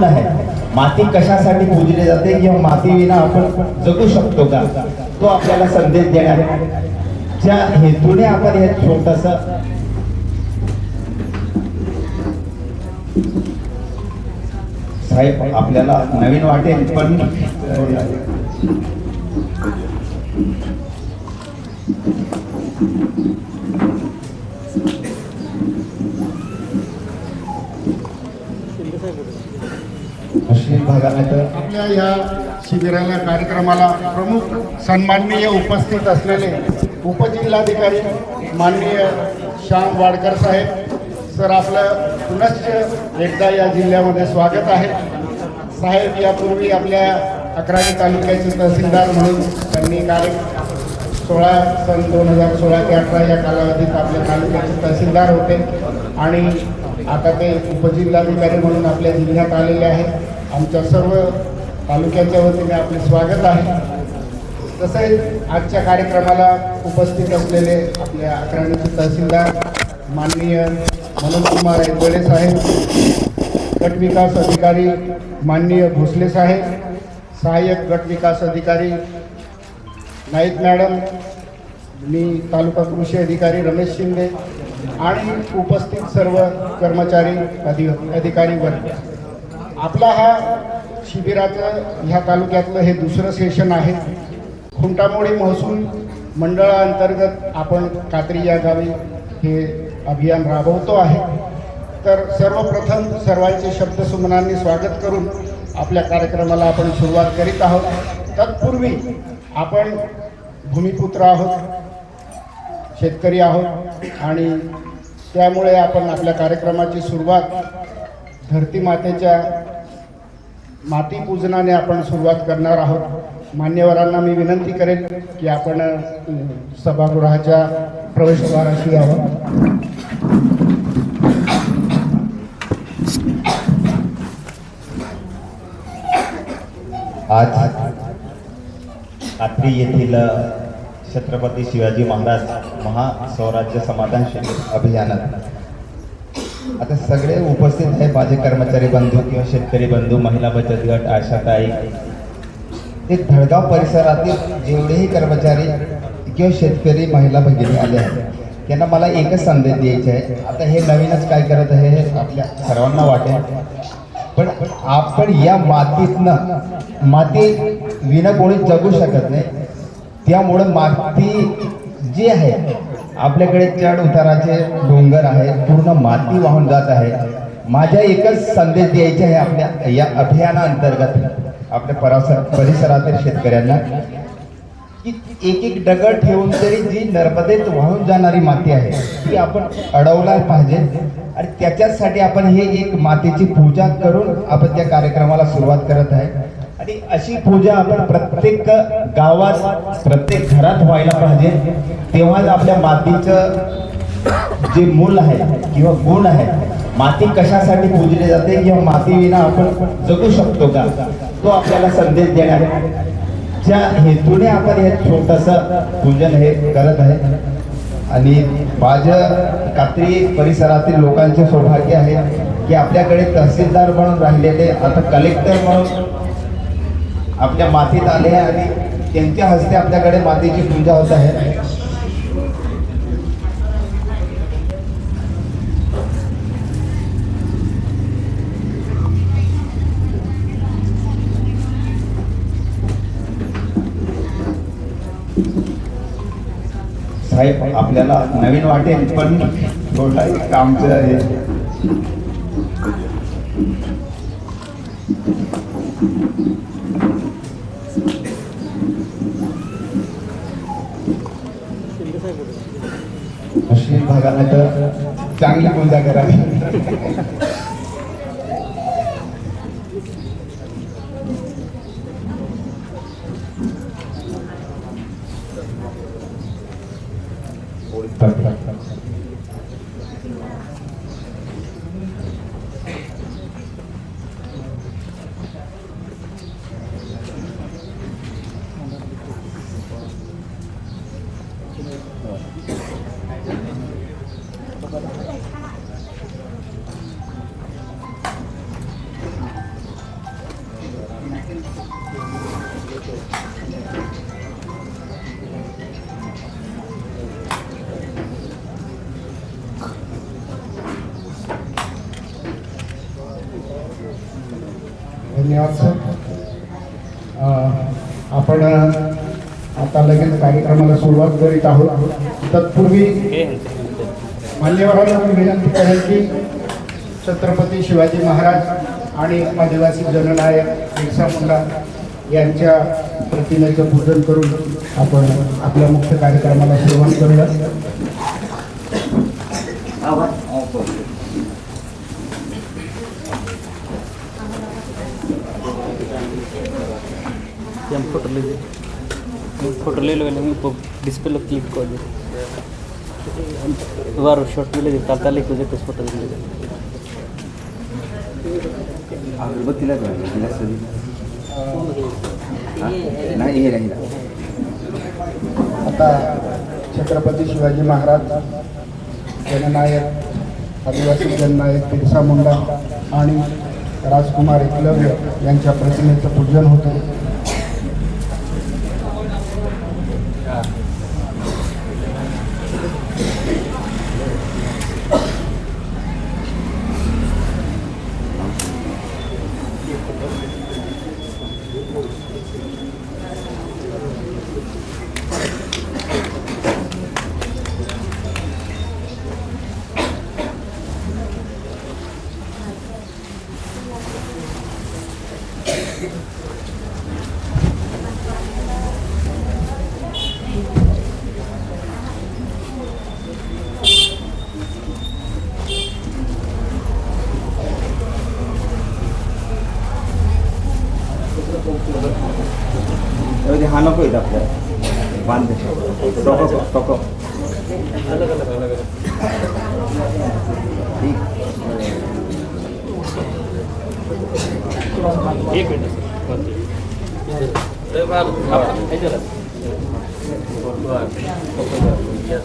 आहे माती कशासाठी पूजली जाते किंवा माती विना आपण जगू शकतो का, तो आपल्याला संदेश देण्याच्या हेतूने आपण हे छोटस साहेब आपल्याला नवीन वाटेल पण आपल्या या शिबिराला कार्यक्रमाला प्रमुख सन्माननीय उपस्थित असलेले उपजिल्हाधिकारी माननीय श्याम वाडकर साहेब सर, आपलं पुनश्च एकदा या जिल्ह्यामध्ये स्वागत आहे. साहेब यापूर्वी आपल्या अक्राणी तालुक्याचे तहसीलदार म्हणून त्यांनी 2016 ते 18 या कालावधीत आपल्या तालुक्याचे तहसीलदार होते आणि आता ते उपजिल्हाधिकारी म्हणून आपल्या जिल्ह्यात आलेले आहेत. आमच्या सर्व तालुक्याच्या वतीने आपले स्वागत आहे. तसेच आजच्या कार्यक्रमाला उपस्थित असलेले आपल्या अक्राणीचे तहसीलदार माननीय मनोज कुमार ऐकवडे साहेब, गट विकास अधिकारी माननीय भोसले साहेब, सहाय्यक गट विकास अधिकारी नाईक मॅडम, मी तालुका कृषी अधिकारी रमेश शिंदे आणि उपस्थित सर्व कर्मचारी अधिकारी वर्ग. आपला हा शिबिराचं ह्या तालुक्यातलं हे दुसरं सेशन आहे. खुंटामोडी महसूल मंडळाअंतर्गत आपण कात्री या गावी हे अभियान राबवतो आहे. तर सर्वप्रथम सर्वांचे शब्दसुमनांनी स्वागत करून आपल्या कार्यक्रमाला आपण सुरुवात करीत आहोत. तत्पूर्वी आपण भूमिपुत्र आहोत, शेतकरी आहोत आणि त्यामुळे आपण आपल्या कार्यक्रमाची सुरुवात धरती मातेच्या माती पूजनाने आपण सुरुवात करणार आहोत. मान्यवरांना मी विनंती करेन की आपण सभागृहाच्या प्रवेशद्वाराशी यावं. आज कात्री येथील छत्रपती शिवाजी महाराज महास्वराज्य समाधान शिबिर अभियानात आता सगळे उपस्थित आहे. माझे कर्मचारी बंधू किंवा शेतकरी बंधू, महिला बचत गट, आशाताई, ते धडगाव परिसरातील जेवढेही कर्मचारी किंवा शेतकरी महिला भगिनी आले आहेत त्यांना मला एकच संदेश द्यायचा आहे. आता हे नवीनच काय करत आहे हे आपल्या सर्वांना वाटेल, पण आपण या मातीतनं माती विना कोणी जगू शकत नाही. त्यामुळं माती जी आहे आपल्याकडे चढ उताराचे डोंगर आहे, पूर्ण माती वाहून जात आहे. माझ्या एकच संदेश द्यायचे आहे आपल्या या अभियानाअंतर्गत आपल्या परिसरातील शेतकऱ्यांना की एक एक दगड ठेवून तरी जी नर्मदेत वाहून जाणारी माती आहे ती आपण अडवला पाहिजे आणि त्याच्यासाठी आपण हे एक मातीची पूजा करून आपण त्या कार्यक्रमाला सुरुवात करत आहे. आणि अशी पूजा आपण प्रत्येक गावात प्रत्येक घरात व्हायला पाहिजे. तेव्हाच आपल्या मातीचं जे मूल आहे किंवा गुण आहे, माती कशासाठी पूजली जाते किंवा माती विना आपण जगू शकतो का, तो आपल्याला संदेश देण्याच्या हेतूने आपण हे छोटस पूजन हे करत आहे. आणि माझ्या कात्री परिसरातील लोकांचे सौभाग्य आहे की आपल्याकडे तहसीलदार म्हणून राहिलेले आता कलेक्टर म्हणून आपल्या मातीत आले आणि त्यांच्या हस्ते आपल्याकडे मातीची पूजा होत आहे. साहेब आपल्याला नवीन वाटेल पण थोडं कामचं आहे. मुस्लिम भागाला तर चांगली पूजा करावी. धन्यवाद सर. आपण आता लगेच कार्यक्रमाला सुरुवात करीत आहोत. तत्पूर्वी मान्यवरांना मी विनंती करेन की छत्रपती शिवाजी महाराज आणि आदिवासी जननायक बिरसा मुंडा यांच्या प्रतिमेचं पूजन करून आपण आपल्या मुख्य कार्यक्रमाला सुरुवात करूया. फोटो ले लो डिस्प्ले लो क्लिक कर दे वारो शॉट ले ले ताता ले कुछ फोटो ले ले अगरबत्तीला दिला सदी नाही हे नाही. आता छत्रपती शिवाजी महाराज जननायक आदिवासी जननायक बिरसा मुंडा आणि राजकुमार एकलव्य यांच्या प्रतिमेचं पूजन होतं. हा नको येत आपल्याला बांध टोको एक मिनट घ्या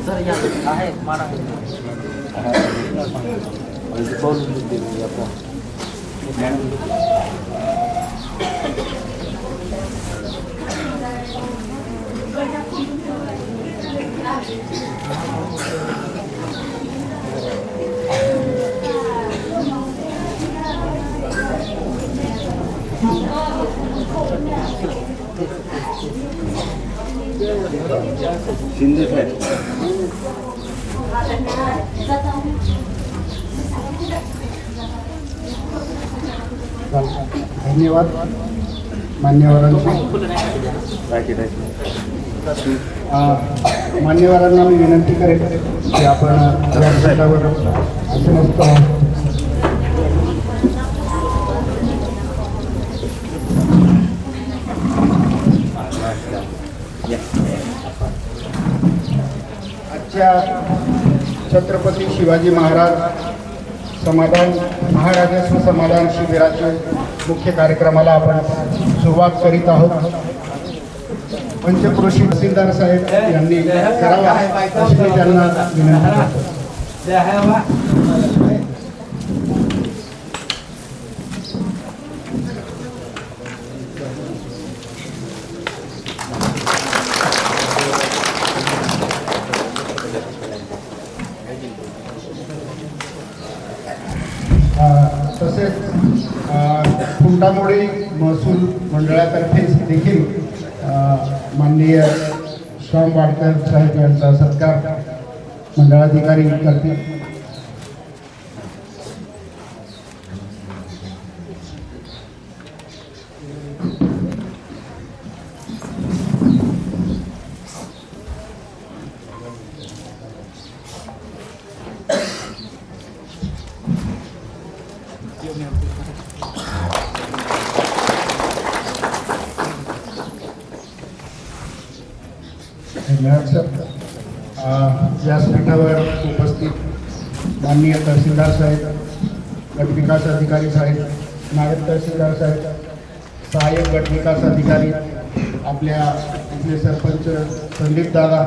सर या आहे मारा शिंदे साहेब धन्यवाद मान्यवरांचे. मान्यवरांना मी विनंती करेन की आपण या विषयावर असमस्त आजच्या छत्रपती शिवाजी महाराज समाधान महाराजस्व समाधान शिबिराच्या मुख्य कार्यक्रमाला आपण सुरुवात करीत आहोत. पंचक्रोशी तहसीलदार साहेब यांनी करावा अशी मी त्यांना विनंती करतो. तसेच खुंटामोडी महसूल मंडळातर्फे देखील माननीय श्याम वाडकर साहेब यांचा सत्कार मंडळाधिकारी करतील. धन्यवाद सर. व्यासपीठावर उपस्थित माननीय तहसीलदार साहेब, गटविकास अधिकारी साहेब, नायब तहसीलदार साहेब, सहाय्यक गटविकास अधिकारी, आपल्या इथले सरपंच संदीप दादा,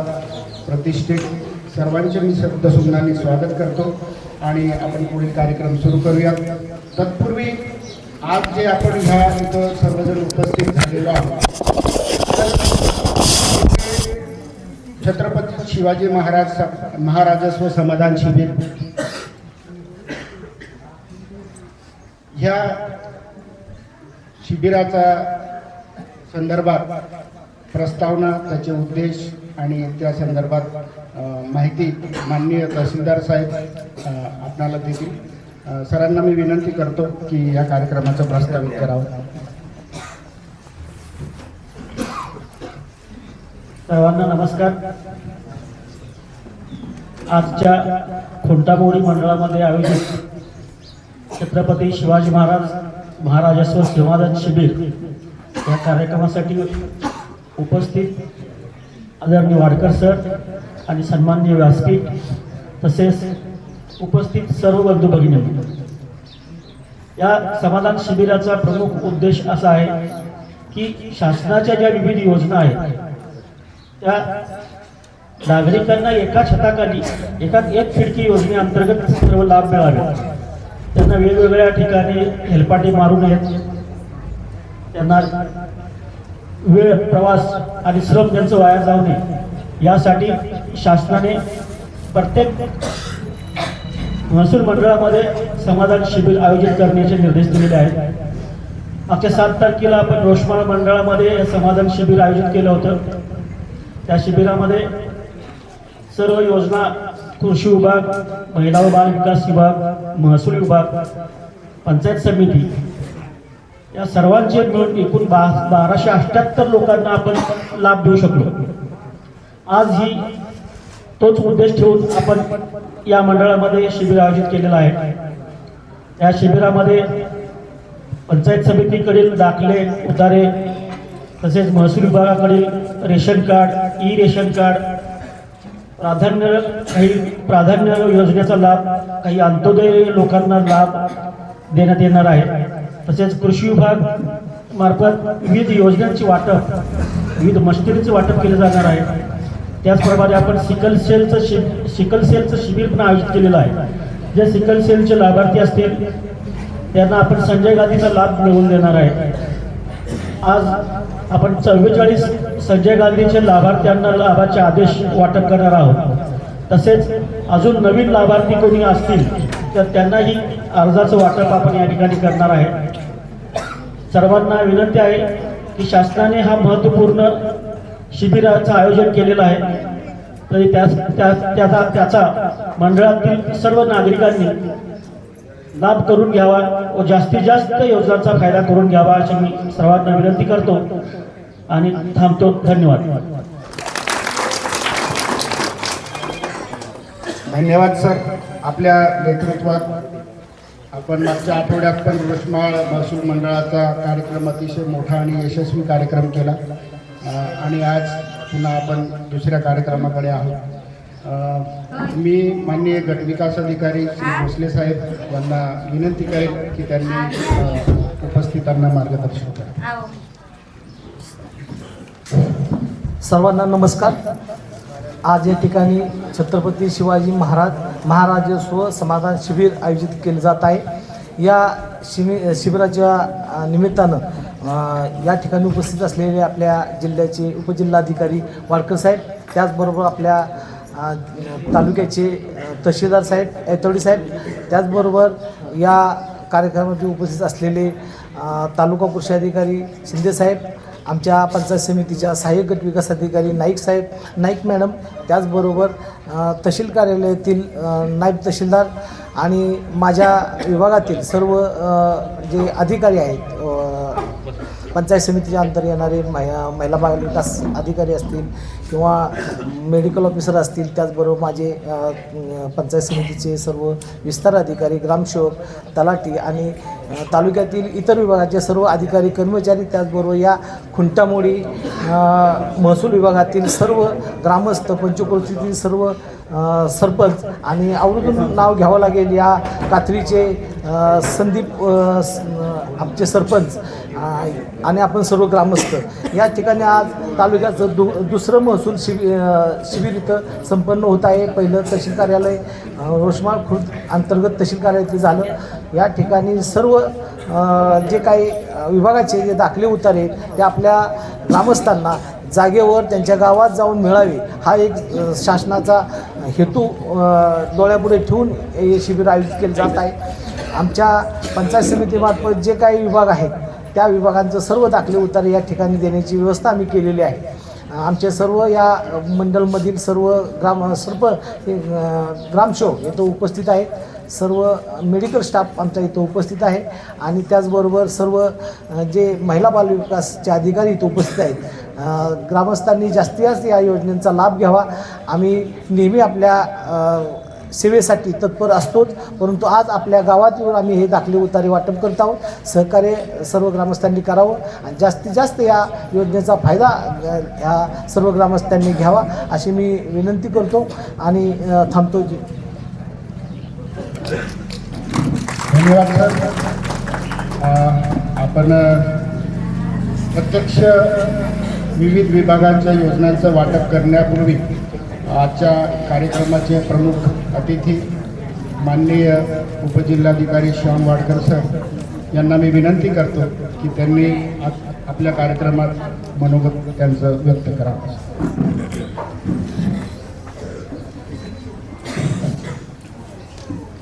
प्रतिष्ठित सर्वांचे मी शब्दसुमनाने स्वागत करतो आणि आपण पुढील कार्यक्रम सुरू करूया. तत्पूर्वी आज जे आपण ह्या इथं सर्वजण उपस्थित झालेलो आहोत, छत्रपती शिवाजी महाराजस्व समाधान शिबिर ह्या शिबिराचा संदर्भात प्रस्तावना, त्याचे उद्देश आणि त्या संदर्भात माहिती माननीय तहसीलदार साहेब आपणाला देतील. सरांना मी विनंती करतो की या कार्यक्रमाचं प्रस्तावित करावं. सर्वांना नमस्कार. आजच्या खुंटामोडी मंडळामध्ये आयोजित छत्रपती शिवाजी महाराजस्व समाधान शिबिर या कार्यक्रमासाठी उपस्थित आदरणीय वाडकर सर आणि सन्माननीय व्यासपीठ तसेच उपस्थित सर्व बंधू भगिनी, या समाधान शिबिराचा प्रमुख उद्देश असा आहे की शासनाच्या ज्या विविध योजना आहेत त्या नागरिकांना एका छताखाली एक खिडकी योजनेअंतर्गत सर्व लाभ मिळावे. त्यांना वेगवेगळ्या ठिकाणी हेलपाटे मारू नयेत, त्यांना वेळ, प्रवास आणि श्रम त्यांचं वाया जाऊ नये यासाठी शासनाने प्रत्येक महसूल मंडळामध्ये समाधान शिबिर आयोजित करण्याचे निर्देश दिलेले आहेत. मागच्या 7 तारखेला आपण रोषमाळ मंडळामध्ये समाधान शिबिर आयोजित केलं होतं. त्या शिबिरामध्ये सर्व योजना, कृषी विभाग, महिला व बाल विकास विभाग, महसूल विभाग, पंचायत समिती या सर्वांचे मिळून एकूण 1278 लोकांना आपण लाभ देऊ शकलो. आज ही तोच उद्देश ठेवून आपण या मंडळामध्ये शिबिर आयोजित केलेलं आहे. या शिबिरामध्ये पंचायत समितीकडील दाखले, उतारे तसेच महसूल विभागाकडील ration card, e ration card, प्राधान्य योजनेचा लाभ, काही अंत्योदय लोकांना लाभ देण्यात येणार आहे. तसेच कृषी विभाग मार्फत विविध योजनांची वाटप, विविध मशिनरीचे वाटप केले जाणार आहे. त्याचप्रमाणे आपण सिकल सेलचं शिबिर पण आयोजित केलेलं आहे. जे सिकल सेलचे लाभार्थी असतील त्यांना आपण संजय गांधीचा लाभ मिळवून देणार आहे. आज आपण 44 संजय गांधीचे लाभार्थ्यांना लाभाचे आदेश वाटप करणार आहोत. तसेच अजून नवीन लाभार्थी कोणी असतील तर त्यांनाही अर्जाचं वाटप आपण या ठिकाणी करणार आहे. सर्वांना विनंती आहे की शासनाने हा महत्त्वपूर्ण शिबिराचं आयोजन केलेलं आहे, तरी त्याचा मंडळातील सर्व नागरिकांनी लाभ करून घ्यावा व जास्तीत जास्त योजनांचा फायदा करून घ्यावा अशी मी सर्वांना विनंती करतो आणि थांबतो. धन्यवाद. धन्यवाद सर. आपल्या नेतृत्वात आपण मागच्या आठवड्यात पण रोषमाळ महसूल मंडळाचा कार्यक्रम अतिशय मोठा आणि यशस्वी कार्यक्रम केला आणि आज पुन्हा आपण दुसऱ्या कार्यक्रमाकडे आहोत. मी माननीय गटविकास अधिकारी श्री भोसले साहेब यांना विनंती करेन की त्यांनी उपस्थितांना मार्गदर्शन करा. सर्वांना नमस्कार. आज या ठिकाणी छत्रपती शिवाजी महाराजस्व समाधान शिबिर आयोजित केले जात आहे. या शिबिराच्या निमित्तानं या ठिकाणी उपस्थित असलेले आपल्या जिल्ह्याचे उपजिल्हाधिकारी वाडकर साहेब, त्याचबरोबर आपल्या तालुक्याचे तहसीलदार साहेब, ऐतवडी साहेब, त्याचबरोबर या कार्यक्रमामध्ये उपस्थित असलेले तालुका कृषी अधिकारी शिंदे साहेब, आमच्या पंचायत समितीच्या सहाय्यक गट विकास अधिकारी नाईक मॅडम, त्याचबरोबर तहसील कार्यालयातील नायब तहसीलदार आणि माझ्या विभागातील सर्व जे अधिकारी आहेत, पंचायत समितीच्या अंतर येणारे महिला बाल विकास अधिकारी असतील किंवा मेडिकल ऑफिसर असतील, त्याचबरोबर माझे पंचायत समितीचे सर्व विस्तार अधिकारी, ग्रामसेवक, तलाठी आणि तालुक्यातील इतर विभागाचे सर्व अधिकारी कर्मचारी, त्याचबरोबर या खुंटामोडी महसूल विभागातील सर्व ग्रामस्थ, पंचक्रोशीतील सर्व सरपंच आणि आवर्जून नाव घ्यावं लागेल या कात्रीचे संदीप आमचे सरपंच आणि आपण सर्व ग्रामस्थ या ठिकाणी आज तालुक्याचं दुसरं महसूल शिबिर इथं संपन्न होत आहे. पहिलं तहसील कार्यालय रोषमाळ खुर्द अंतर्गत तहसील कार्यालय झालं. या ठिकाणी सर्व जे काही विभागाचे जे दाखले उतारे ते आपल्या ग्रामस्थांना जागेवर त्यांच्या गावात जाऊन मिळावे हा एक शासनाचा हेतू डोळ्यापुढे ठेवून हे शिबिर आयोजित केले जात आहे. आमच्या पंचायत समितीमार्फत जे काही विभाग आहेत त्या विभागांचं सर्व दाखले उतारे या ठिकाणी देण्याची व्यवस्था आम्ही केलेली आहे. आमचे सर्व या मंडळमधील सर्व ग्रामसेवक इथं उपस्थित आहेत. सर्व मेडिकल स्टाफ आमचा इथं उपस्थित आहे आणि त्याचबरोबर सर्व जे महिला बालविकासचे अधिकारी इथं उपस्थित आहेत. ग्रामस्थांनी जास्तीत जास्त या योजनेचा लाभ घ्यावा. आम्ही नेहमी आपल्या सेवेसाठी तत्पर असतोच, परंतु आज आपल्या गावात येऊन आम्ही हे दाखले उतारे वाटप करत आहोत. सहकार्य सर्व ग्रामस्थांनी करावं आणि जास्तीत जास्त या योजनेचा फायदा ह्या सर्व ग्रामस्थांनी घ्यावा अशी मी विनंती करतो आणि थांबतो. धन्यवाद सर. आपण प्रत्यक्ष विविध विभागांच्या योजनांचं वाटप करण्यापूर्वी आजच्या कार्यक्रमाचे प्रमुख अतिथी माननीय उपजिल्हाधिकारी श्याम वाडकर सर यांना मी विनंती करतो की त्यांनी आपल्या कार्यक्रमात मनोगत त्यांचं व्यक्त करावं.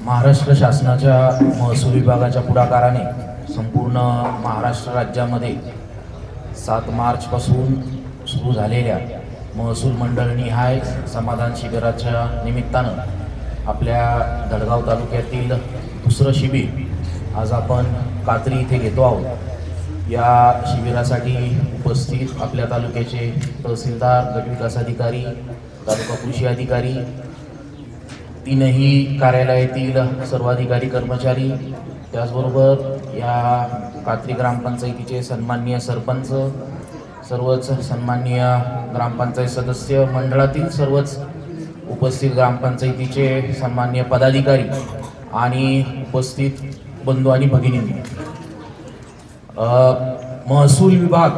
महाराष्ट्र शासनाच्या महसूल विभागाच्या पुढाकाराने संपूर्ण महाराष्ट्र राज्यामध्ये 7 मार्चपासून सुरू झालेल्या महसूल मंडळ निहाय समाधान शिबिराच्या निमित्तानं आपल्या धडगाव तालुक्यातील दुसरं शिबिर आज आपण कात्री इथे घेतो आहोत. या शिबिरासाठी उपस्थित आपल्या तालुक्याचे तहसीलदार, गटविकास अधिकारी, तालुका कृषी अधिकारी, 3ही कार्यालयातील सर्व अधिकारी कर्मचारी, त्याचबरोबर या कात्री ग्रामपंचायतीचे सन्माननीय सरपंच, सर्वच सन्माननीय ग्रामपंचायत सदस्य मंडळातील सर्वच उपस्थित ग्रामपंचायतीचे सन्माननीय पदाधिकारी आणि उपस्थित बंधू आणि भगिनींनी, महसूल विभाग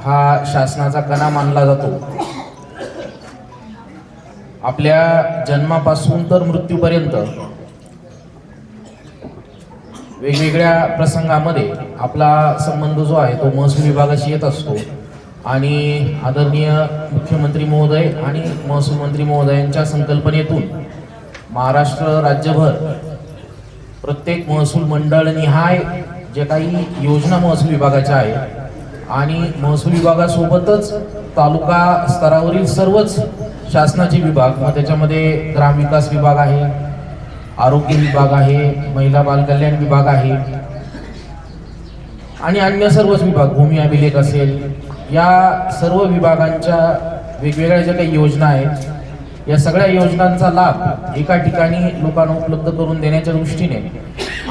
हा शासनाचा कणा मानला जातो. आपल्या जन्मापासून तर मृत्यूपर्यंत वेगवेगळ्या प्रसंगामध्ये आपला संबंध जो आहे तो महसूल विभागाशी येत असतो आणि आदरणीय मुख्यमंत्री महोदय आणि महसूल मंत्री महोदयांच्या संकल्पनेतून महाराष्ट्र राज्यभर प्रत्येक महसूल मंडळ निहाय जे काही योजना महसूल विभागाच्या आहेत आणि महसूल विभागासोबतच तालुका स्तरावरील सर्वच शासनाचे विभाग, मग त्याच्यामध्ये ग्रामविकास विभाग आहे, आरोग्य विभाग आहे, महिला बालकल्याण विभाग आहे आणि अन्य सर्वच विभाग, भूमी अभिलेख असेल, या सर्व विभागांच्या वेगवेगळ्या ज्या काही योजना आहेत या सगळ्या योजनांचा लाभ एका ठिकाणी लोकांना उपलब्ध करून देण्याच्या दृष्टीने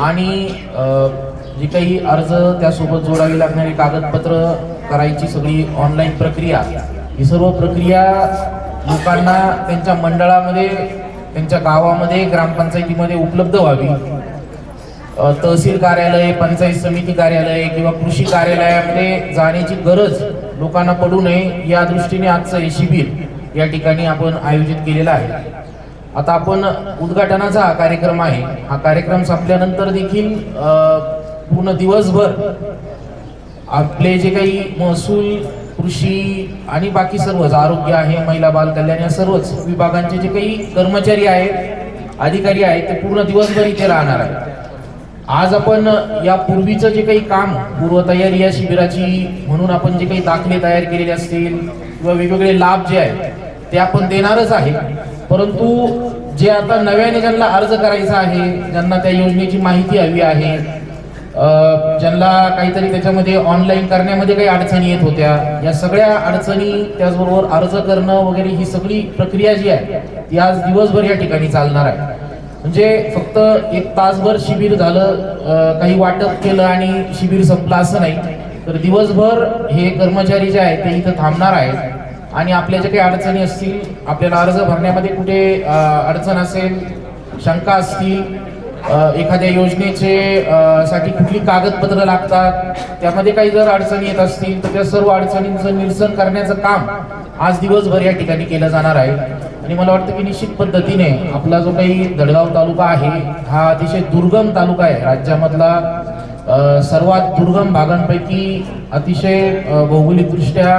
आणि जी काही अर्ज त्यासोबत जोडावी लागणारी कागदपत्र करायची सगळी ऑनलाईन प्रक्रिया, ही सर्व प्रक्रिया लोकांना त्यांच्या मंडळामध्ये, त्यांच्या गावामध्ये, ग्रामपंचायतीमध्ये उपलब्ध व्हावी. तहसील कार्यालय, पंचायत समिती कार्यालय किंवा कृषी कार्यालयामध्ये जाण्याची गरज लोकांना पडू नये या दृष्टीने आजचं हे शिबिर या ठिकाणी आपण आयोजित केलेला आहे. आता आपण उद्घाटनाचा हा कार्यक्रम आहे. हा कार्यक्रम संपल्यानंतर देखील पूर्ण दिवसभर आपले जे काही महसूल, कृषी आणि बाकी सर्वच, आरोग्य आहे, महिला बाल कल्याण या सर्वच विभागांचे जे काही कर्मचारी आहेत, अधिकारी आहेत, ते पूर्ण दिवसभर इथे राहणार आहेत. आज आपण या पूर्वीचं जे काही काम, पूर्वतयारी या शिबिराची म्हणून आपण जे काही दाखले तयार केलेले असतील किंवा वेगवेगळे लाभ जे आहेत ते आपण देणारच आहे. परंतु जे आता नव्याने ज्यांना अर्ज करायचा आहे, ज्यांना त्या योजनेची माहिती हवी आहे, ज्यांना काहीतरी त्याच्यामध्ये ऑनलाईन करण्यामध्ये काही अडचणी येत होत्या, या सगळ्या अडचणी, त्याचबरोबर अर्ज करणं वगैरे, ही सगळी प्रक्रिया जी आहे ती आज दिवसभर या ठिकाणी चालणार आहे. म्हणजे फक्त एक तासभर शिबिर झालं, काही वाटप केलं आणि शिबिर संपलं असं नाही, तर दिवसभर हे कर्मचारी जे आहेत ते इथं थांबणार आहेत आणि आपल्या जे काही अडचणी असतील, आपल्याला अर्ज भरण्यामध्ये कुठे अडचण असेल, शंका असतील, एखाद्या योजनेचे साठी कुठली कागदपत्र लागतात, त्यामध्ये काही जर अडचणी येत असतील तर त्या सर्व अडचणींचं निरसन करण्याचं काम आज दिवसभर या ठिकाणी केलं जाणार आहे. आणि मला वाटतं की निश्चित पद्धतीने आपला जो काही दडगाव तालुका आहे हा अतिशय दुर्गम तालुका आहे, राज्यामधला सर्वात दुर्गम भागांपैकी अतिशय भौगोलिकदृष्ट्या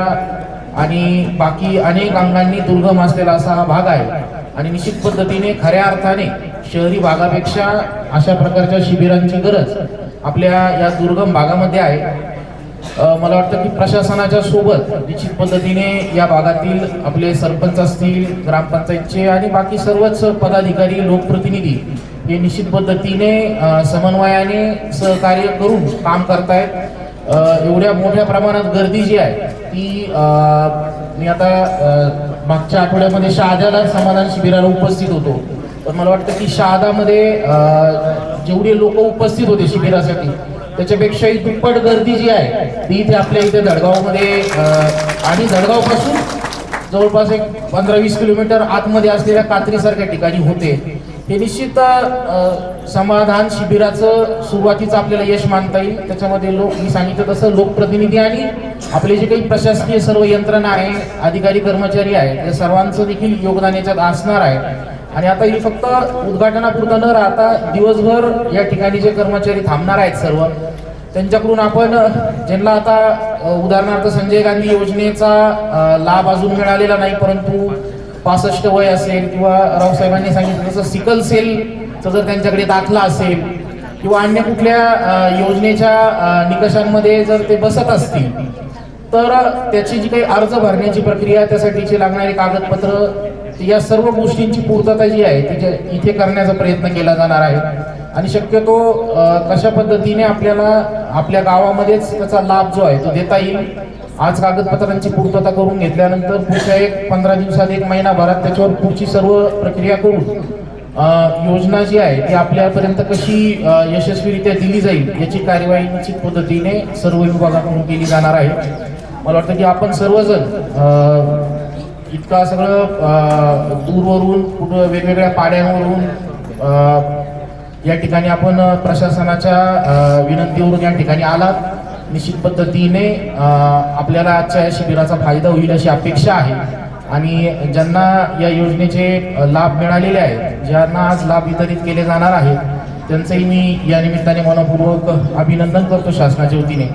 आणि बाकी अनेक अंगांनी दुर्गम असलेला असा हा भाग आहे. आणि निश्चित पद्धतीने खऱ्या अर्थाने शहरी भागापेक्षा अशा प्रकारच्या शिबिरांची गरज आपल्या या दुर्गम भागामध्ये आहे. मला वाटतं की प्रशासनाच्या सोबत निश्चित पद्धतीने या भागातील आपले सरपंच असतील, ग्रामपंचायतचे आणि बाकी सर्वच पदाधिकारी, लोकप्रतिनिधी हे निश्चित पद्धतीने समन्वयाने सहकार्य करून काम करतायत. एवढ्या मोठ्या प्रमाणात गर्दी जी आहे ती मी आता मागच्या आठवड्यामध्ये शहाद्याला समाधान शिबिराला उपस्थित होतो, पण मला वाटतं की शहादामध्ये जेवढे लोक उपस्थित होते शिबिरासाठी त्याच्यापेक्षाही दुप्पट गर्दी जी आहे ती इथे आपल्या इथे दडगावमध्ये आणि दडगावपासून जवळपास एक 15-20 किलोमीटर आतमध्ये असलेल्या कात्रीसारख्या ठिकाणी होते. हे निश्चित समाधान शिबिराचं सुरुवातीचं आपल्याला यश मानता येईल. त्याच्यामध्ये मी सांगितलं तसं लोकप्रतिनिधी आणि आपले जे काही प्रशासकीय सर्व यंत्रणा आहे, अधिकारी कर्मचारी आहेत, या सर्वांचं देखील योगदान याच्यात असणार आहे. आणि आता ही फक्त उद्घाटनापुरतं न राहता दिवसभर या ठिकाणी जे कर्मचारी थांबणार आहेत सर्व त्यांच्याकडून आपण ज्यांना आता उदाहरणार्थ संजय गांधी योजनेचा लाभ अजून मिळालेला नाही, परंतु 65 वय असेल किंवा रावसाहेबांनी सांगितलं तसं सिकल सेलचा जर त्यांच्याकडे दाखला असेल किंवा अन्य कुठल्या योजनेच्या निकषांमध्ये जर ते बसत असतील तर त्याची जी काही अर्ज भरण्याची प्रक्रिया, त्यासाठीची लागणारी कागदपत्र, या सर्व गोष्टींची पूर्तता जी आहे ती इथे करण्याचा प्रयत्न केला जाणार आहे. आणि शक्यतो कशा पद्धतीने आपल्याला आपल्या गावामध्येच त्याचा लाभ जो आहे तो देता येईल. आज कागदपत्रांची पूर्तता करून घेतल्यानंतर पुढच्या 15 दिवसात, 1 महिनाभरात त्याच्यावर पुढची सर्व प्रक्रिया करून योजना जी आहे ती आपल्यापर्यंत कशी यशस्वीरित्या दिली जाईल याची कार्यवाही निश्चित पद्धतीने सर्व विभागाकडून केली जाणार आहे. मला वाटतं की आपण सर्वजण इतका सगळं दूरवरून, कुठं वेगवेगळ्या पाड्यांवरून या ठिकाणी आपण प्रशासनाच्या विनंतीवरून या ठिकाणी आलात. निश्चित पद्धतीने आपल्याला आजच्या या शिबिराचा फायदा होईल अशी अपेक्षा आहे. आणि ज्यांना या योजनेचे लाभ मिळालेले आहेत, ज्यांना आज लाभ वितरित केले जाणार आहेत, त्यांचंही मी या निमित्ताने मनपूर्वक अभिनंदन करतो शासनाच्या वतीने.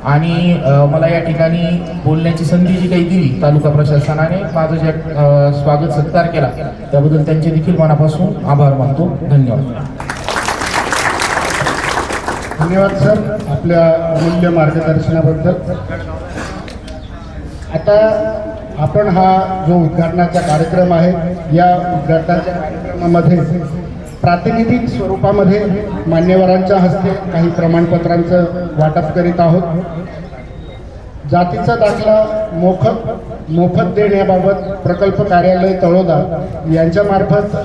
आणि मला या ठिकाणी बोलण्याची संधी जी काही दिली तालुका प्रशासनाने, माझं जे स्वागत सत्कार केला त्याबद्दल त्यांचे देखील मनापासून आभार मानतो. धन्यवाद. धन्यवाद सर आपल्या अमूल्य मार्गदर्शनाबद्दल. आता आपण हा जो उद्घाटनाचा कार्यक्रम आहे, या उद्घाटनाच्या कार्यक्रमामध्ये प्रातिनिधिक स्वरूपामध्ये मान्यवरांच्या हस्ते काही प्रमाणपत्रांचं वाटप करीत आहोत. जातीचा दाखला मोफत देण्याबाबत प्रकल्प कार्यालय तळोदा यांच्यामार्फत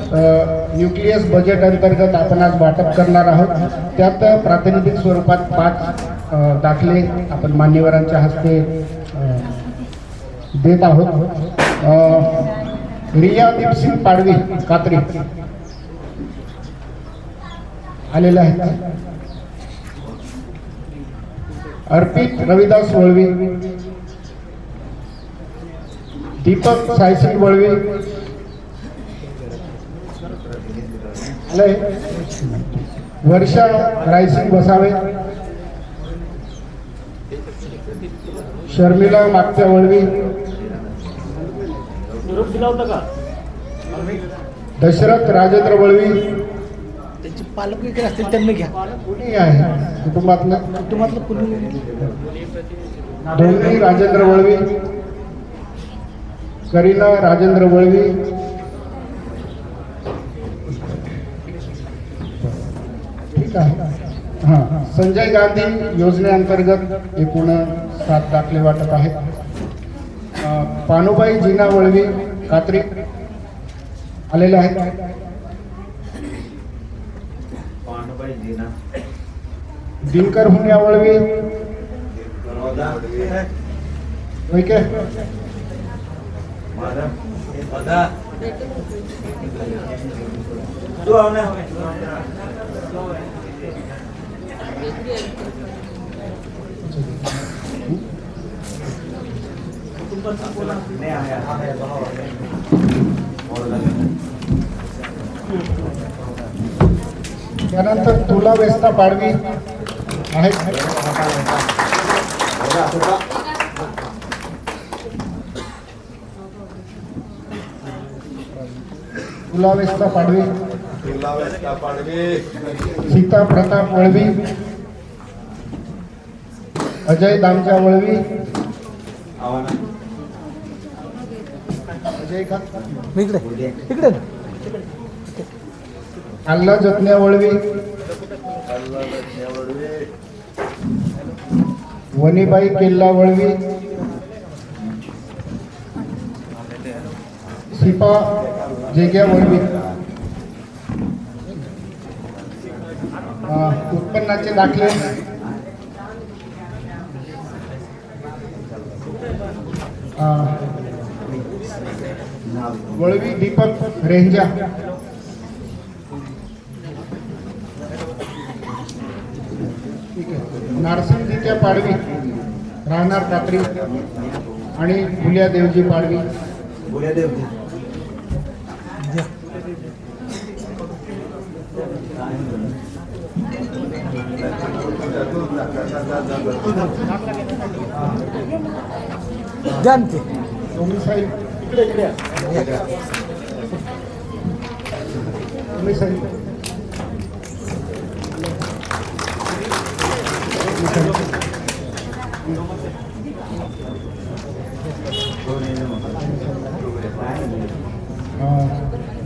न्यूक्लियस बजेट अंतर्गत आपण आज वाटप करणार आहोत. त्यात प्रातिनिधिक स्वरूपात 5 दाखले आपण मान्यवरांच्या हस्ते देत आहोत. रिया दीपसिंग पाडवी कात्री आलेले आहेत. अर्पित रविदास वळवी, दीपक सायसिंग वळवी आले. वर्षा रायसिंग बसावे, शर्मिला मागच्या वळवी, दशरथ राजेंद्र वळवी. त्यांचे पालक वगैरे असतील त्यांना घ्या. कुणी आहे कुटुंबातलं कुणी? दोन्ही राजेंद्र वळवी, करीना राजेंद्र वळवी, ठीक आहे. हां, संजय गांधी योजनेअंतर्गत एकूण 7 दाखले वाटप आहेत. पानुबाई जीना वळवी कात्री आलेले आहेत. दिनकर हुनिया वळवी ओके. त्यानंतर तुला वेस्ता पाडवी आहेत. तुला वेस्ता पाडवी, सीता प्रताप वळवी, अजय दामजा वळवी, अजय का इकडे इकडे अल्ला जतन्या वळवी, वनीबाई किल्ला वळवी, सिपा जेग्या वळवी. उत्पन्नाचे दाखले वळवी दीपक रेंजा, नारसिंग जित्या पाडवी राहणार कात्री आणि गुलिया देवजी पाडवी. ध्यान ते डोमिसाईल इकडे इकडे डोमिसाईल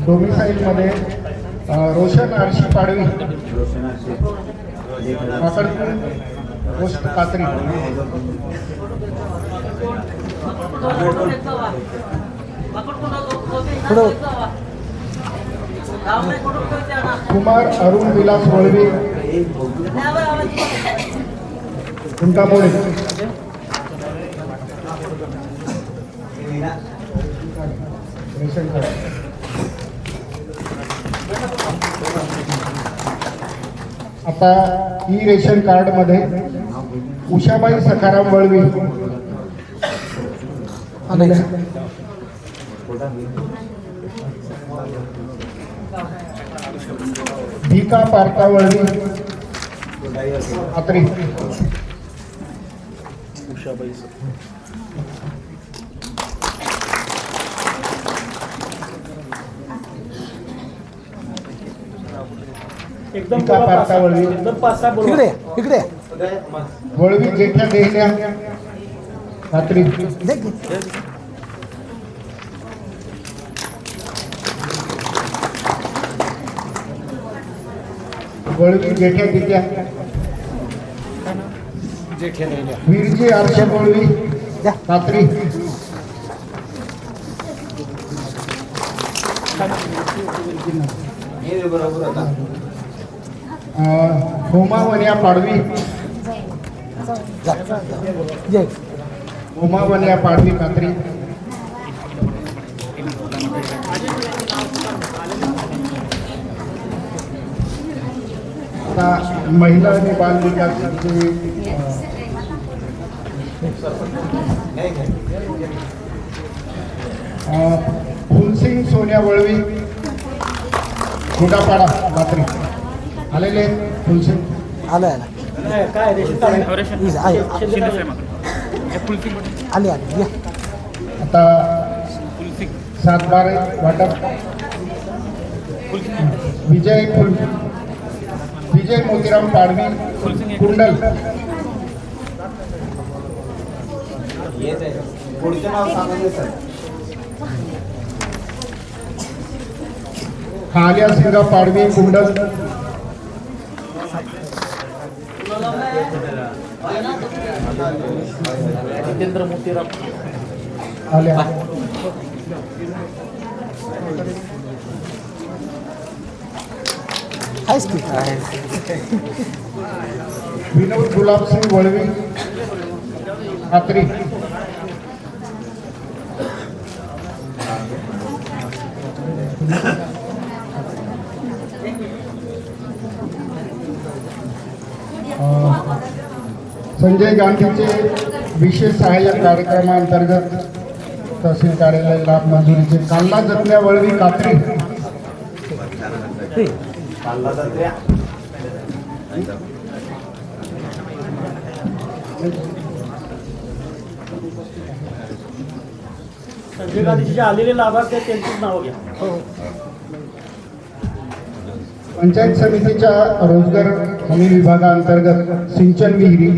डोमिसाईल मध्ये रोशन आरशी पाडवी काकडपूर पोस्ट कात्री. कुमार अरुण विलास वळवी कुंटामोळे. रेशन कार्ड आता ई रेशन कार्ड मध्ये उषाबाई सखाराम वळवी भीका पार्था वळवी कात्री. एकदम भीका पार्था वळवी एकदम 5-6 बोला. इकडे इकडे वळवी जेठ्या देहल्या कात्री. देख वळवी जेठ्या दित्या वीरजी आरशे वळवी कात्री. होमावनिया पाडवी जय होमावनिया पाडवी कात्री. आता महिला आणि बाल विकासचे फुलसिंग सोन्या वळवी खुटापाडा कात्री आलेले. फुलसिंग आलं आलं काय रेशन कार्ड आहे? आले आले या. आता 7-12 वाटप. विजय मोतीराम पाडवी कुंडल. आलिया सिंगा पाडवी कुंडल. जितेंद्र मोतीराम आल्या आहेच की विनोद गुलाबसिंग वळवी खात्री संजय गांधीचे विशेष सहाय्यक कार्यक्रमांतर्गत तहसील कार्यालय लाभ मंजुरीचे कांदा जपण्या वळवी कात्री संजय गांधीचे जे आलेले लाभार्थी आहेत त्यांचीच नावं घ्या. पंचायत समितीच्या रोजगार हमी विभागाअंतर्गत सिंचन विहिरी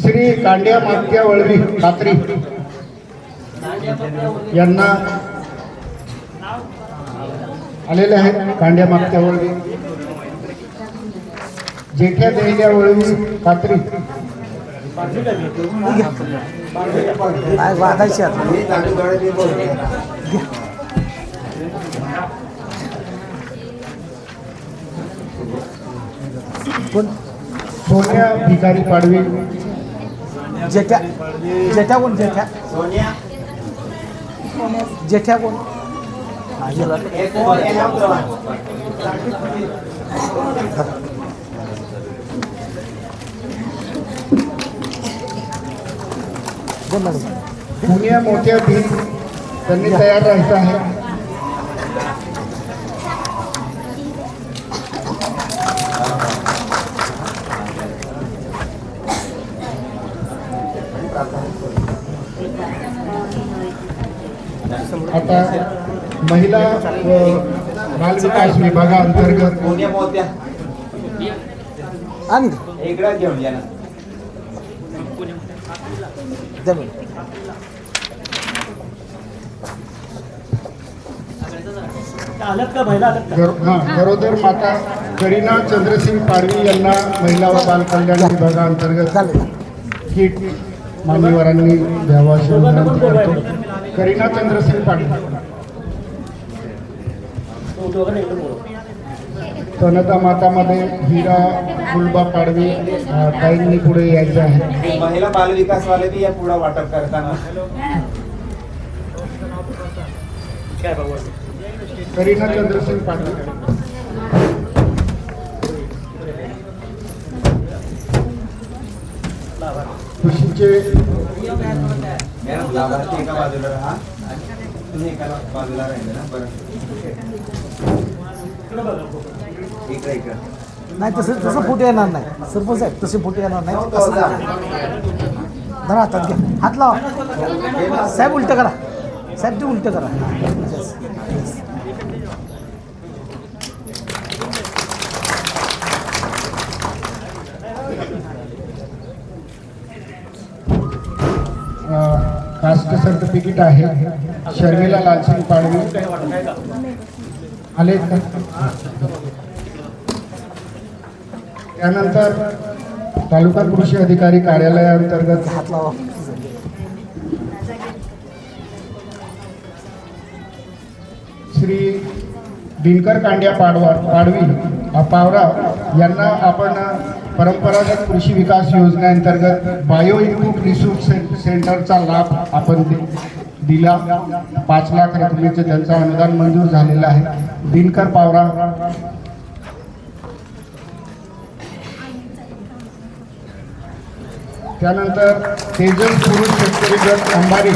श्री कांड्या मागत्या वळवी कात्री यांना आलेले आहेत. कांड्या मागत्या वळवी जेठ्या देहल्या वळवी कात्री काय वागायची आता कोण सोन्या भिकारी पाडवी जेठ्या जेठ्या कोण जेठ्या जेठ्या कोण कोण मॅडम पुण्या मोठ्या भीम त्यांनी तयार राहायचं आहे. आता महिला व बालविकास विभागाअंतर्गत आणि घेऊन या ना. जमीन आल्यात का महिला आल्यात का? गरोदर माता करीना चंद्रसिंग पाडवी यांना महिला व बालकल्याण विभागाअंतर्गत झालं किट मान्यवरांनी द्यावा अशी विनंती करतो. करीना चंद्रसिंग पाडवी तो दोघांना एकदम बोलव. तनता मातामध्ये हिरा गुलबा पाडवी ताईंनी पुढे यायचं आहे. महिला बालविकास वाले बी या पुढे वाटप करताना काय बाबा करीना चंद्रसिंग पाडवी कृषीचे लाभार्थी एका बाजूला राहा तुम्ही एका बाजूला राहिले ना. बरं इकडे इकडे नाही तसं तसं फुटे येणार नाही सरपंच साहेब तसे फुटे येणार नाही तसं धरा हातात घ्या हात लावा साहेब उलटं करा साहेब ते उलटं करा Yes, yes. कास्ट सर्टिफिकेट आहे. शर्मिला लालसिंग पाडवी आले का? त्यानंतर तालुका कृषी अधिकारी कार्यालयाअंतर्गत हात लावा श्री दिनकर कांड्या पाडवी पावरा यांना आपण परंपरागत कृषी विकास योजनेअंतर्गत बायो इनपुट रिसोर्स सेंटरचा लाभ आपण दिला. 5 लाख रकमेचे त्यांचं अनुदान मंजूर झालेलं आहे. दिनकर पावरा त्यानंतर तेजस पुरुष शेतकरी गट अंबारी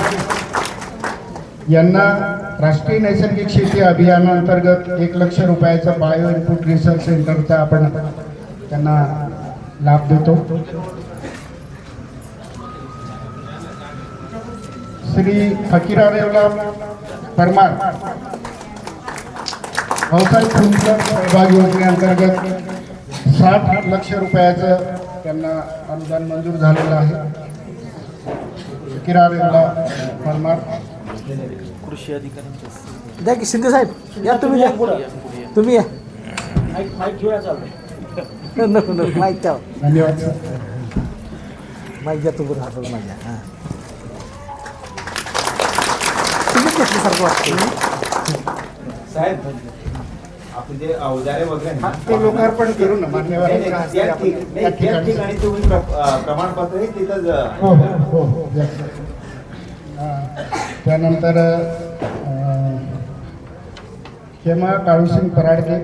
यांना राष्ट्रीय नैसर्गिक शेती अभियानाअंतर्गत 1 लाख रुपयाचं बायो इनपुट रिसर्च सेंटरचा आपण त्यांना लाभ देतो. श्री फकीरारेवला परमार व्यवसाय फुंकर सहभाग योजनेअंतर्गत 60 लाख रुपयाचं त्यांना अनुदान मंजूर झालेलं आहे. फकीरारेवला परमार कृषी अधिकाऱ्यांच्या द्या की शिंदे साहेब या तुम्ही या तुम्ही या माईक घेऊया चालतं. नको नको माहीत ठेव धन्यवाद सर. माहीत घ्या तू बरं हातात माझ्या हां तुम्हीच घेतल्यासारखं वाटतं साहेब आपण जे अवजारे वगैरे हा, ते लोकार्पण करू ना मान्यवरांच्या हस्ते आपण त्या ठिकाणी. ठिकाणी तुम्ही प्रमाणपत्र हे तिथंच हो हो हो हो yes, sir. त्यानंतर हेमा काळूसिंग पराडके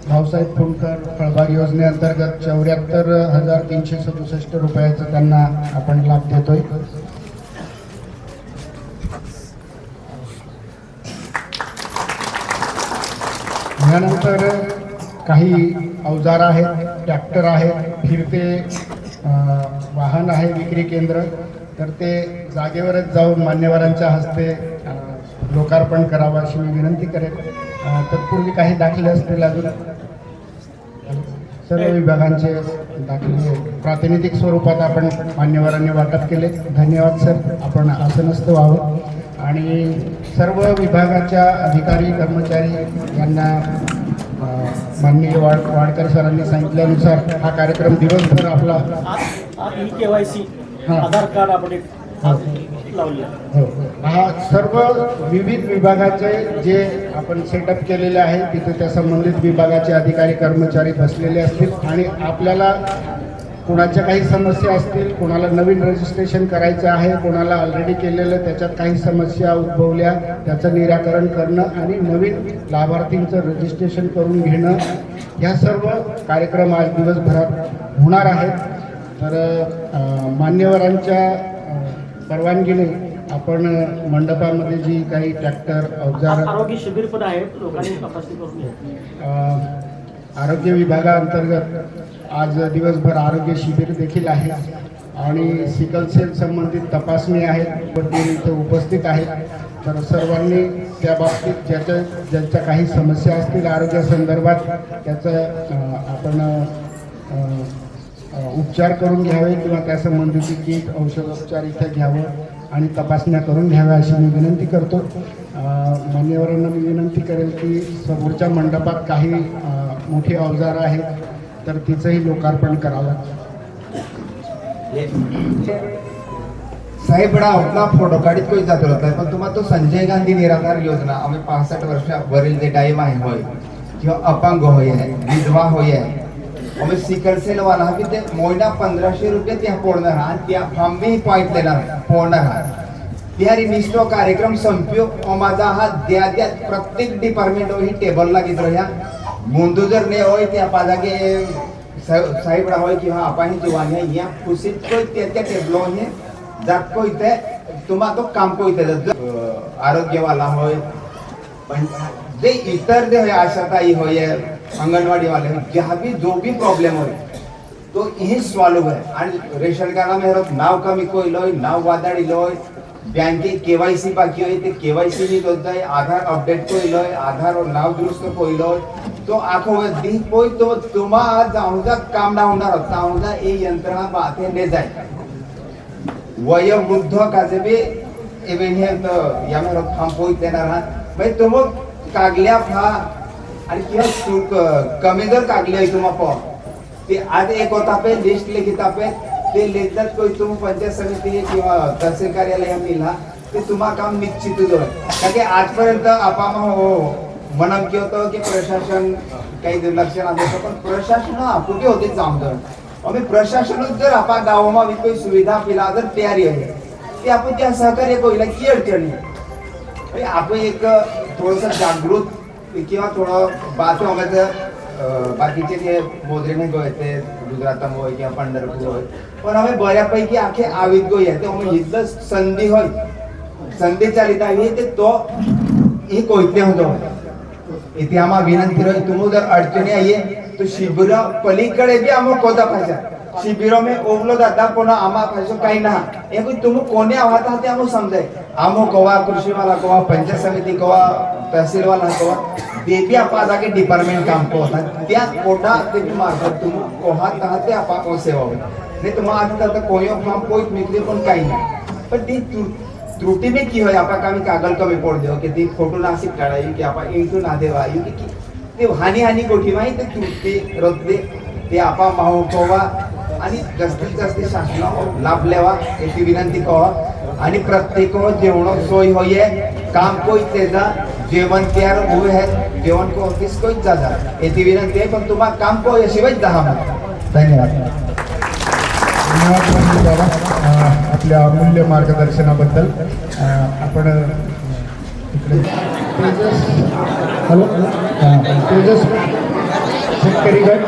भाऊसाहेब फुंडकर फळबाग योजनेअंतर्गत 74,367 रुपयाचा त्यांना आपण लाभ देतोय. यानंतर काही अवजार आहेत, ट्रॅक्टर आहेत, फिरते वाहन आहे, विक्री केंद्र, तर ते जागेवरच जाऊन मान्यवरांच्या हस्ते लोकार्पण करावं अशी मी विनंती करेन. तत्पूर्वी काही दाखले असतील अजून सर्व विभागांचे दाखले प्रातिनिधिक स्वरूपात आपण मान्यवरांनी वाटप केले. धन्यवाद सर. आपण आसनस्थ व्हावं आणि सर्व विभागाच्या अधिकारी कर्मचारी यांना माननीय वाडकर सरांनी सांगितल्यानुसार हा कार्यक्रम दिवसभर आपला आज KYC हां. आधार कार्ड अपडेट लावली आहे. हो. हा सर्व विविध विभागाचे जे आपण सेटअप केलेले आहे तिथे त्या संबंधित विभागाचे अधिकारी कर्मचारी बसलेले असतील आणि आपल्याला कोणाच्या काही समस्या असतील, कोणाला नवीन रजिस्ट्रेशन करायचं आहे, कोणाला ऑलरेडी केलेलं त्याच्यात काही समस्या उद्भवल्या त्याचं निराकरण करणं आणि नवीन लाभार्थींचं रजिस्ट्रेशन करून घेणं, ह्या सर्व कार्यक्रम आज दिवसभरात होणार आहेत. तर मान्यवरांच्या परवानगीने आपण मंडपामध्ये जी काही ट्रॅक्टर अवजार आरोग्य शिबिर पण आहे, लोकांनी तपासणी करून घ्या. आरोग्य विभागाअंतर्गत आज दिवसभर आरोग्य शिबिर देखील आहे आणि सिकल सेल संबंधित तपासणी आहेत इथे उपस्थित आहेत. तर सर्वांनी त्या बाबतीत ज्यांच्या काही समस्या असतील आरोग्यासंदर्भात त्याचं आपण उपचार करून घ्यावे किंवा त्यासंबंधीची किट औषधोपचार इथे घ्यावं आणि तपासण्या करून घ्याव्या अशी मी विनंती करतो. मान्यवरांना मी विनंती करेल की समोरच्या मंडपात काही मोठी अवजारं आहेत तर तिचंही लोकार्पण करावं. साहेब बड़ा अपना फोटो काढीत कोई जात होता पण तुम्हाला तो संजय गांधी निराधार योजना आम्ही 65 वर्षावरील जे टाइम आहे होय किंवा अपंग होय विधवा होय आम्ही सिकल सेल वाला की ते महिना 1500 रुपये त्या पोडणार आणि त्या फॉर्म बी पॉइंट देणार पोडणार त्यारी निष्ठो कार्यक्रम संपयो माझा हा द्या प्रत्येक डिपार्टमेंट ही टेबल लागित रह्या मुंदू जर ने होय त्या पाजागे साहेब होय किंवा आपण जीवाने या खुशीत कोई त्या टेबलो हे जात को इथे तुम्हा तो काम को इथे आरोग्य वाला होय पण जे इतर जे आशाताई होय अंगनवाड़ी वाले जहाँ भी जो भी प्रॉब्लेम हो तो यही सॉल्व है आणि रेशन कार्ड में नाव कमी कोई लोय नाव वादाड़ी लोय बैंक KYC बाकी होय ते KYC नहीं होता है आधार अपडेट कोई लोय आधार और नाव दुरुस्त कोई लोय तो आखो दी कोई तो तुम्हा आज जाऊंगा काम ना होणार जाऊंगा ये यंत्रणा बाते ले जाए वयोवृद्ध काजे भी एवेन हे तो या मेरा काम कोई देणार ना भाई तुम कागल्या फा आणि किंवा चूक कमी जर कागली आहे तुम्हा प ते आज एक होता पे लिस्ट लिखिता पे ते लेतात कोई तुम पंचायत समिती किंवा तहसील कार्यालय मिला ते तुम्हा काम निश्चित होय कारण की आजपर्यंत आपण हो म्हणून की होतं की प्रशासन काही दुर्लक्ष नव्हतं पण प्रशासन कुठे होते जामदार आम्ही प्रशासन जर आपण गावामा कोई सुविधा पिला जर तयारी आहे ते आपण त्या सहकार्य कोईला की अडचण नाही आपण एक थोडंसं जागृत किंवा थोडं बाकी वगैरे बाकीचे जे मोजरे नाही गोय ते गुजरात होय किंवा पंढरपूर होय पण आम्ही बऱ्यापैकी आखे आवित गोय आहे ते आम्ही इथलं संधी होय संधी चालित आहे ते तो ही कोयते होतो इथे आम्हा विनंती रही तुम जर अडचणी आहे तो शिबिर पलीकडे भी आम्ही कोदा पाहिजे शिबिरों में ओवलो दादा पुन्हा आम्हा पाहिजे काही ना हे तुम कोणी आहात ते आम्ही समजाय आम्ही कवा कृषी वाला कवा पंचायत समिती कवा तहसील वाला कवा देवी आपा जागे डिपार्टमेंट काम को होता त्या कोटा ते भी मार्फत तुम कोहा तहा ते आपा को सेवा होय नाही तुम्हा आधी तर कोयो काम कोई मिकले पण काही नाही पण ती त्रुटि में की होय आपा कामी कागल कमी पोड देव की ती फोटो नासिक काढाई की आपा इंटू ना देवा की ते हानी गोठी माही ते त्रुटि रद्दे ते आपा मावोवा आणि जास्तीत जास्त शासनावर लाभ लेवा याची विनंती कवा आणि प्रत्येक जेवण सोय होईये काम कोई तेजा जेवण तयार हुए है जेवण को ऑफिस कोई जाजा याची विनंती आहे पण तुम्हाला काम को याशिवाय दहा धन्यवाद. धन्यवाद रमेश दादा आपल्या अमूल्य मार्गदर्शनाबद्दल. आपण इकडे तेजस हॅलो तेजस शेतकरी गट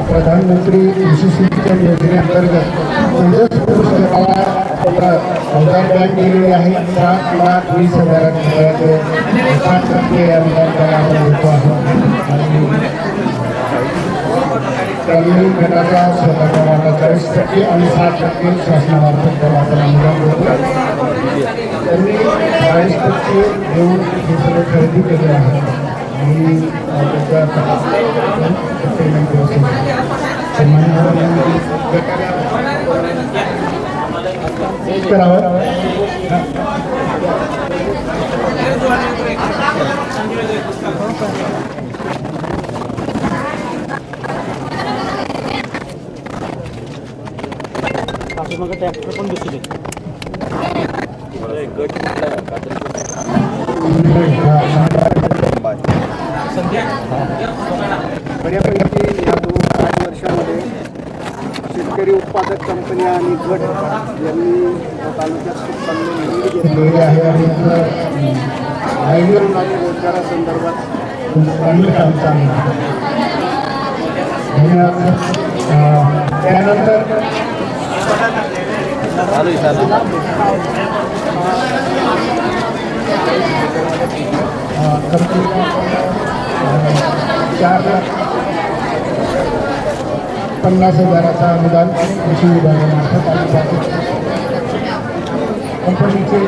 प्रधानमंत्री कृषी सिंचन योजनेअंतर्गत तेजस कृषी गटाला 15,000 बँक दिलेली आहे. 7,20,000 5% अनुदान त्याला आपण देतो आहोत आणि त्यांनी गटाचा स्वतःचा वाटा 40% आणि 60% शासनामार्फत त्याला आपण अनुदान देतो. त्यांनी 40% देऊन हे सगळं खरेदी केले आहे आणि त्याचा पेमेंट प्रोसेस करावं. मग ट्रॅक्टर पण दिसले बऱ्यापैकी या 2-5 वर्षामध्ये शेतकरी उत्पादक कंपन्या आणि गट यांनी तालुक्यात खूप चांगले निर्णय घेतलेले आहे आणि आयुर्वेद आणि रोजगारासंदर्भात खूप चांगलं काम चालू आहे. त्यानंतर $4,50,000 अनुदान कृषी विभागामार्फत आणि बाकी कंपनीचे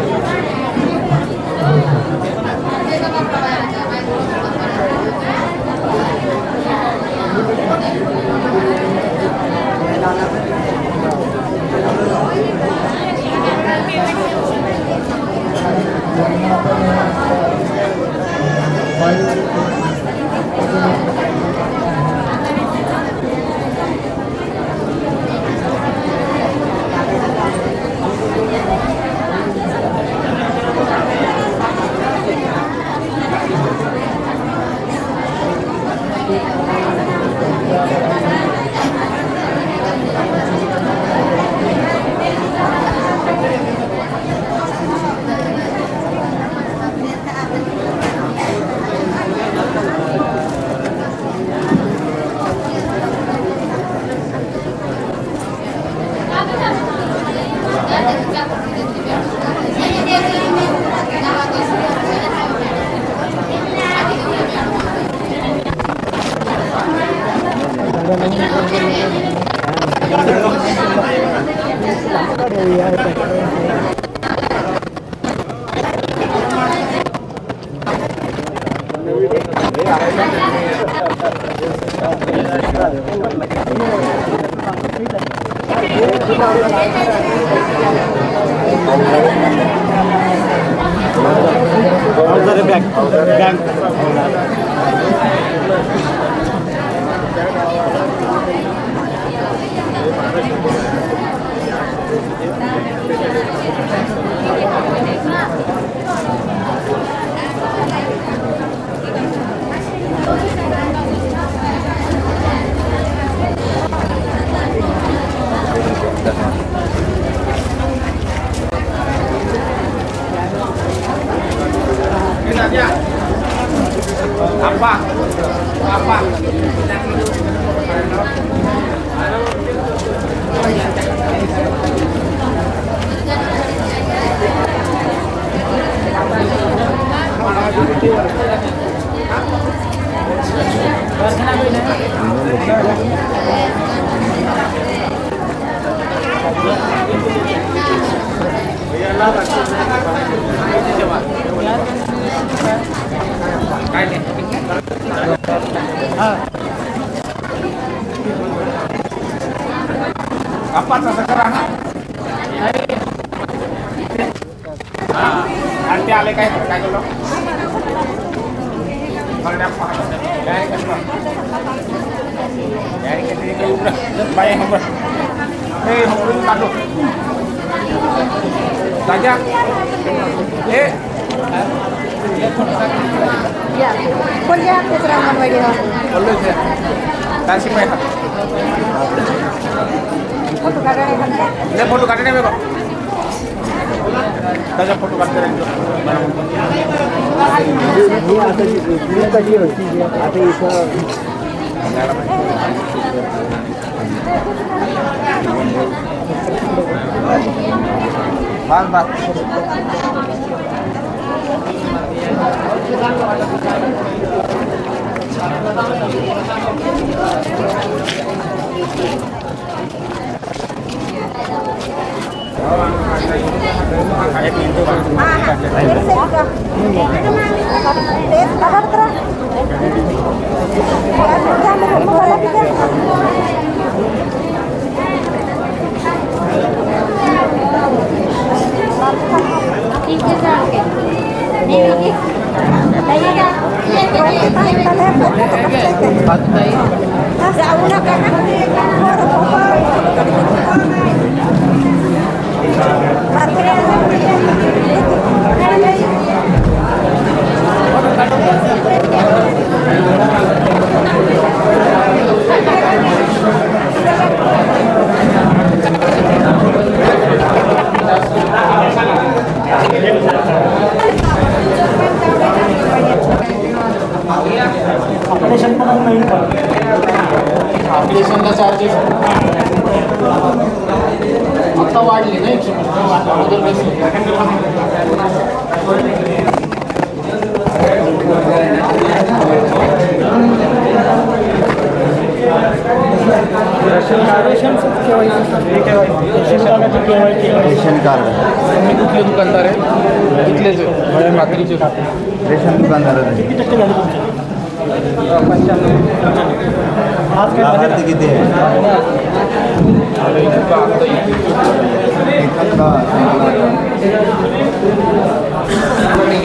ते आले काय काय केलं कोणत्या हप्त्याचं अंगणवाडी फोटो काढायला फोटो काढणे त्याचा फोटो काढते जाऊ नका ऑपरेशन पण नाही ऑपरेशनला चार्जेस आता वाढले नाही रेशन कार्ड तुम्ही कुठले दुकानदार आहे इथलेच आहे मात्रीचे रेशन दुकानदार किती टक्के झाले तुमचे आज काय लाभार्थी किती आहे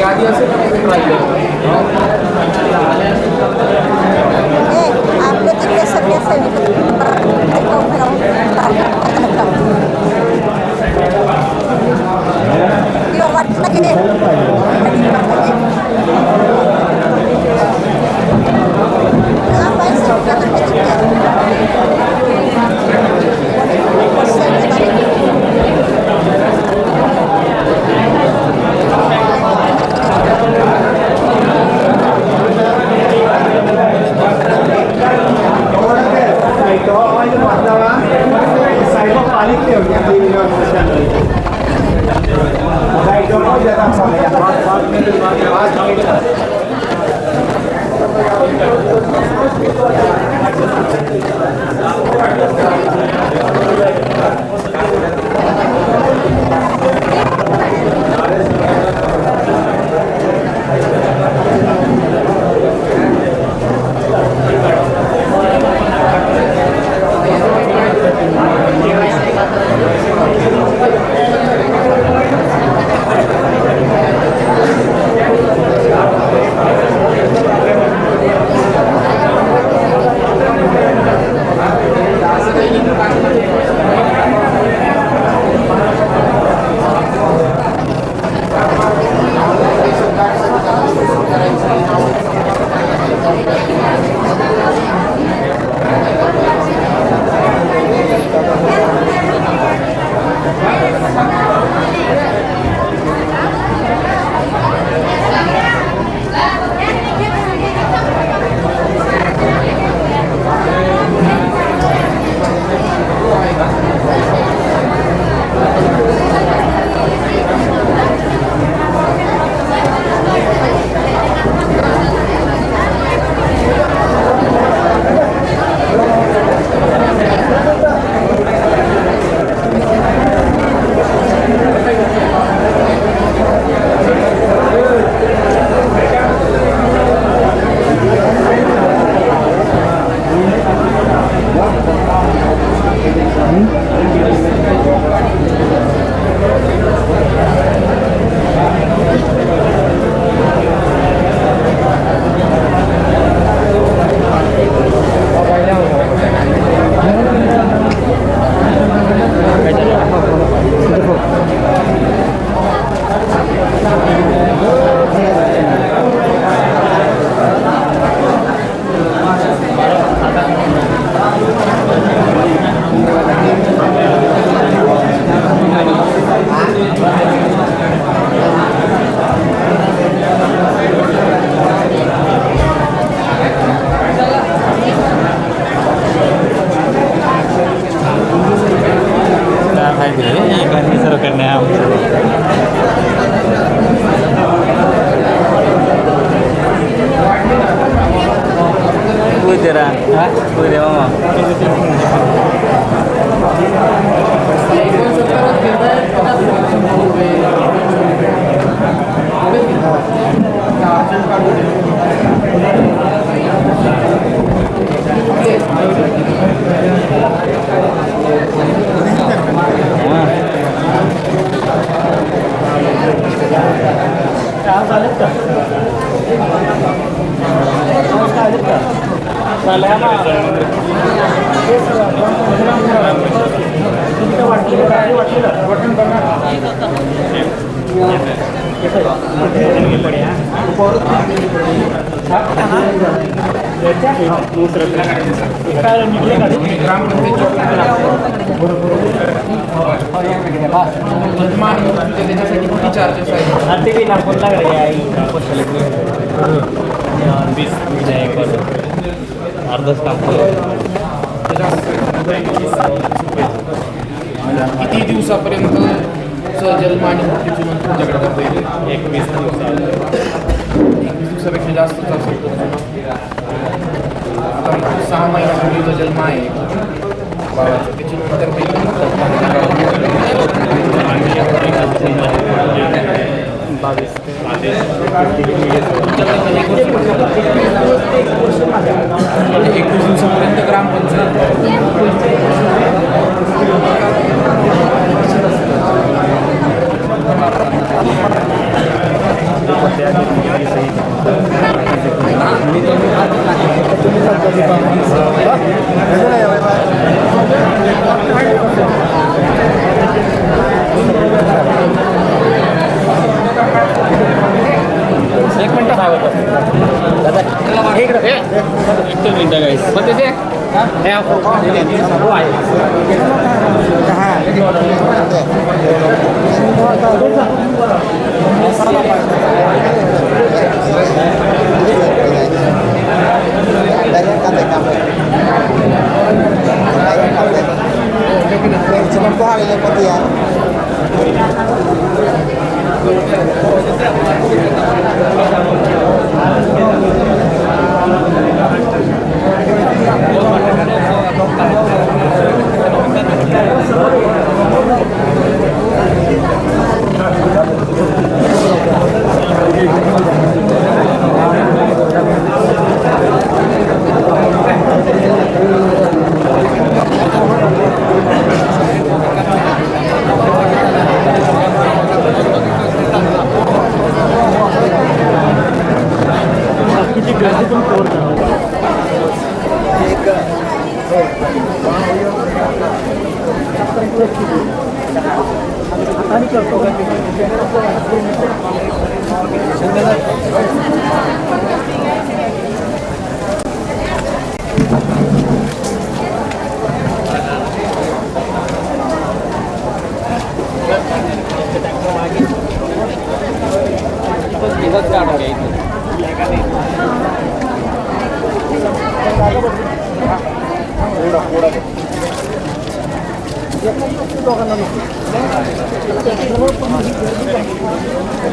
यादी असेल आपले तिकडे सगळे त्याच्यासाठी किती चार्जेस आहेत? किती दिवसापर्यंत जन्म आणि मृत्यूची नोंद तुमच्याकडे करता येईल? 21 दिवसापेक्षा जास्तच असेल तर आता 6 महिन्यापूर्वीचा जन्म आहे बाबाचा, त्याची नोंद करता येईल? म्हणजे 21 दिवसापर्यंत ग्रामपंचायत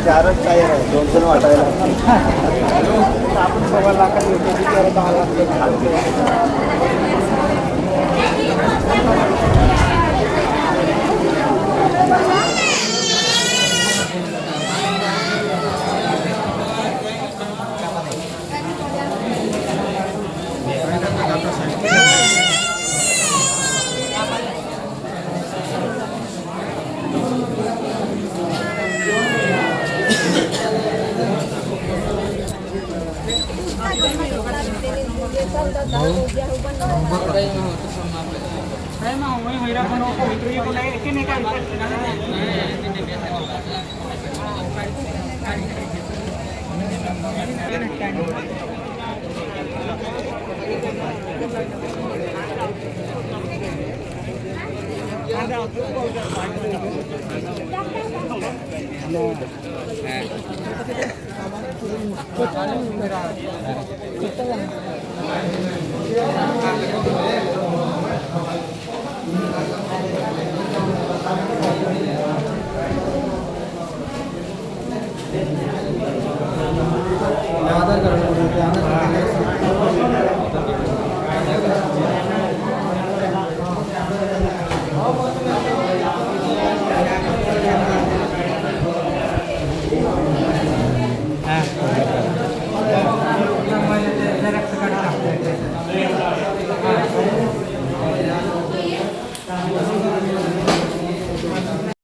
चारच काय आहे 2 वाटायला आपण 1.25 लाखात होतो 10 लाख